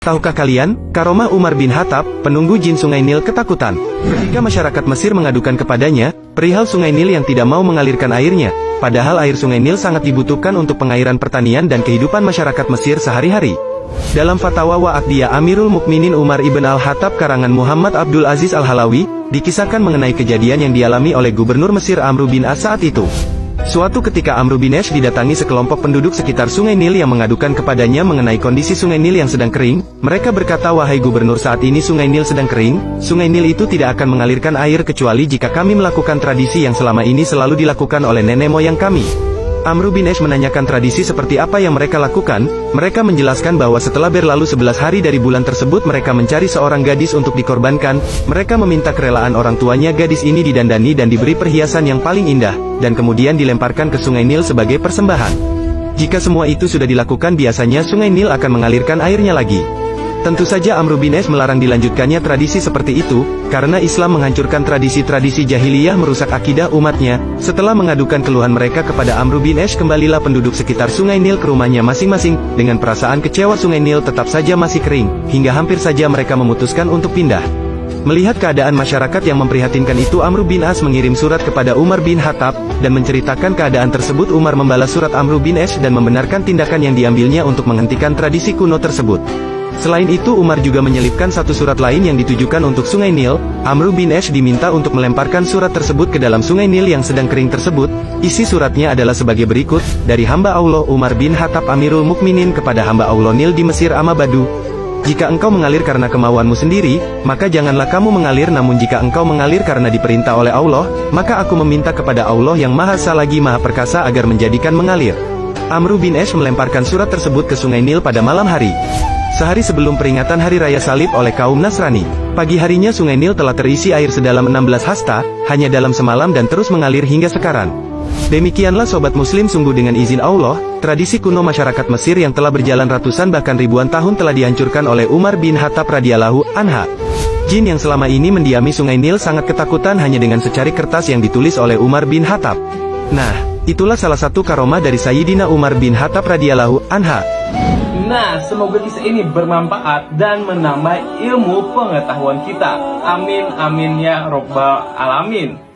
Tahukah kalian, karomah Umar bin Khattab, penunggu jin Sungai Nil ketakutan. Ketika masyarakat Mesir mengadukan kepadanya, perihal Sungai Nil yang tidak mau mengalirkan airnya, padahal air Sungai Nil sangat dibutuhkan untuk pengairan pertanian dan kehidupan masyarakat Mesir sehari-hari. Dalam fatwa Wa'aqdiyah Amirul Mukminin Umar ibn al-Khattab karangan Muhammad Abdul Aziz al-Halawi, dikisahkan mengenai kejadian yang dialami oleh Gubernur Mesir Amr bin As saat itu. Suatu ketika Amr bin As didatangi sekelompok penduduk sekitar Sungai Nil yang mengadukan kepadanya mengenai kondisi Sungai Nil yang sedang kering. Mereka berkata, "Wahai Gubernur, saat ini Sungai Nil sedang kering. Sungai Nil itu tidak akan mengalirkan air kecuali jika kami melakukan tradisi yang selama ini selalu dilakukan oleh nenek moyang kami." Amr bin As menanyakan tradisi seperti apa yang mereka lakukan. Mereka menjelaskan bahwa setelah berlalu 11 hari dari bulan tersebut mereka mencari seorang gadis untuk dikorbankan. Mereka meminta kerelaan orang tuanya gadis ini didandani dan diberi perhiasan yang paling indah, dan kemudian dilemparkan ke Sungai Nil sebagai persembahan. Jika semua itu sudah dilakukan, biasanya Sungai Nil akan mengalirkan airnya lagi. Tentu saja Amr bin As melarang dilanjutkannya tradisi seperti itu, karena Islam menghancurkan tradisi-tradisi jahiliyah merusak akidah umatnya. Setelah mengadukan keluhan mereka kepada Amr bin As, kembalilah penduduk sekitar Sungai Nil ke rumahnya masing-masing, dengan perasaan kecewa Sungai Nil tetap saja masih kering, hingga hampir saja mereka memutuskan untuk pindah. Melihat keadaan masyarakat yang memprihatinkan itu, Amr bin As mengirim surat kepada Umar bin Khattab, dan menceritakan keadaan tersebut. Umar membalas surat Amr bin As dan membenarkan tindakan yang diambilnya untuk menghentikan tradisi kuno tersebut. Selain itu, Umar juga menyelipkan satu surat lain yang ditujukan untuk Sungai Nil. Amr bin As diminta untuk melemparkan surat tersebut ke dalam Sungai Nil yang sedang kering tersebut. Isi suratnya adalah sebagai berikut, dari hamba Allah Umar bin Khattab Amirul Mukminin kepada hamba Allah Nil di Mesir Amabadu. Jika engkau mengalir karena kemauanmu sendiri, maka janganlah kamu mengalir, namun jika engkau mengalir karena diperintah oleh Allah, maka aku meminta kepada Allah yang Maha Esa lagi Maha Perkasa agar menjadikan mengalir. Amr bin As melemparkan surat tersebut ke Sungai Nil pada malam hari. Sehari sebelum peringatan Hari Raya Salib oleh kaum Nasrani. Pagi harinya Sungai Nil telah terisi air sedalam 16 hasta, hanya dalam semalam dan terus mengalir hingga sekarang. Demikianlah Sobat Muslim, sungguh dengan izin Allah, tradisi kuno masyarakat Mesir yang telah berjalan ratusan bahkan ribuan tahun telah dihancurkan oleh Umar bin Khattab radhiyallahu anha. Jin yang selama ini mendiami Sungai Nil sangat ketakutan hanya dengan secari kertas yang ditulis oleh Umar bin Khattab. Nah, itulah salah satu karomah dari Sayyidina Umar bin Khattab radhiyallahu anha. Nah, semoga kisah ini bermanfaat dan menambah ilmu pengetahuan kita. Amin, amin ya robbal alamin.